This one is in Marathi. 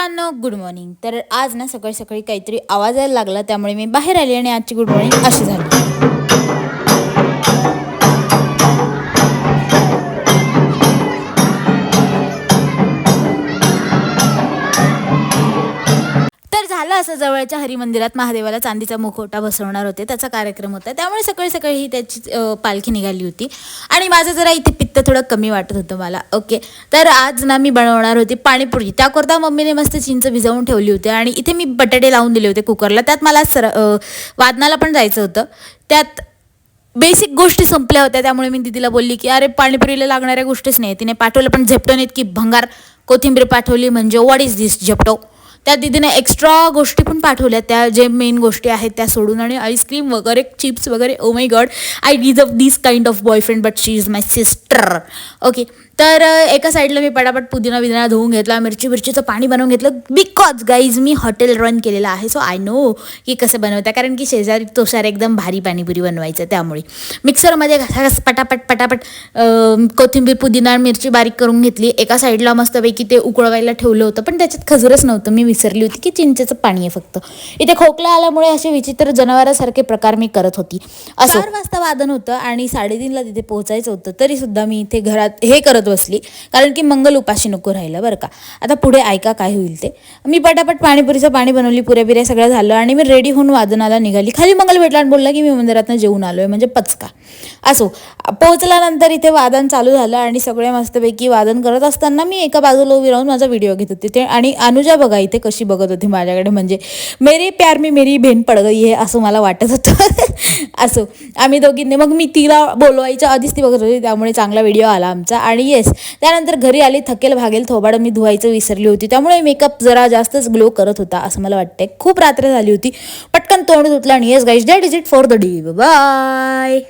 मित्रांनो गुड मॉर्निंग. तर आज ना सकाळी सकाळी काहीतरी आवाज यायला लागला, त्यामुळे मी बाहेर आले आणि आजची गुड मॉर्निंग अशी झाली. तर झालं असं, जवळच्या हरिमंदिरात महादेवाला चांदीचा मुखवटा बसवणार होते, त्याचा कार्यक्रम होता, त्यामुळे सकाळी सकाळी ही त्याची पालखी निघाली होती. आणि माझं जरा इथे पित्त थोडं कमी वाटत होतं मला. ओके, तर आज ना मी बनवणार होती पाणीपुरी. त्याकरता मम्मीने मस्त चिंच भिजवून ठेवली होती आणि इथे मी बटाटे लावून दिले होते कुकरला. त्यात मला वादनाला पण जायचं होतं. त्यात बेसिक गोष्टी संपल्या होत्या, त्यामुळे मी दीदीला बोलली की अरे पाणीपुरीला लागणाऱ्या गोष्टीच नाही. तिने पाठवलं पण झेपटोन इतकी भंगार कोथिंबीर पाठवली, म्हणजे व्हॉट इज दिस झेपटो. त्या दीदीने एक्स्ट्रा गोष्टी पण पाठवल्या, त्या जे मेन गोष्टी आहेत त्या सोडून. आणि आईस्क्रीम वगैरे, चिप्स वगैरे. Oh my God, I deserve this kind of boyfriend, but she is my sister. Okay, तर एका साईडला मी पटापट पुदिना बिदिना धुवून घेतला, मिरचीचं पाणी बनवून घेतलं. Because guys me hotel run केलेलं आहे, सो आय नो की कसं बनवतं, कारण की शेजारी तोशार एकदम भारी पाणीपुरी बनवायचं. त्यामुळे मिक्सरमध्ये पटापट कोथिंबीर, पुदिना, मिरची बारीक करून घेतली. एका साईडला मस्तपैकी ते उकळवायला ठेवलं होतं, पण त्याच्यात खजूरच नव्हतं. मी विसरली होती की चिंचेचं पाणी आहे फक्त. इथे खोकला आल्यामुळे असे विचित्र जनावरासारखे प्रकार मी करत होती. असं 4 वाजता वादन होतं आणि 3:30ला तिथे पोहोचायचं होतं, तरीसुद्धा मी इथे घरात हे करत बसली, कारण की मंगल उपाशी नको राहिलं बरं का. आता पुढे ऐका काय होईल ते. मी पटापट पाणीपुरीचं पाणी बनवली, पुऱ्या सगळं झालं आणि मी रेडी होऊन वादनाला निघाली. खाली मंगल भेटला आणि बोलला की मी मंदिरातनं जेवून आलोय, म्हणजे पचका. असो, पोहोचल्यानंतर इथे वादन चालू झालं आणि सगळे मस्तपैकी वादन करत असताना मी एका बाजूला उभी राहून माझा व्हिडिओ घेत होते. ते आणि अनुजा बघा इथे कशी बघत होती माझ्याकडे, म्हणजे मेरी प्यार में मेरी बहीण पड गई आहे असं मला वाटत होतं. असो, आम्ही दोघींनी, मग मी तिला बोलवायच्या आधीच ती बघत होती, त्यामुळे चांगला व्हिडिओ आला आमचा. आणि येस, त्यानंतर घरी आली, थकेल भागेल थोबाड मी धुवायचं विसरली होती, त्यामुळे मेकअप जरा जास्तच ग्लो करत होता असं मला वाटतंय. खूप रात्र झाली होती, पटकन तोंड धुतलं आणि yes guys, that is it for the day. Bye.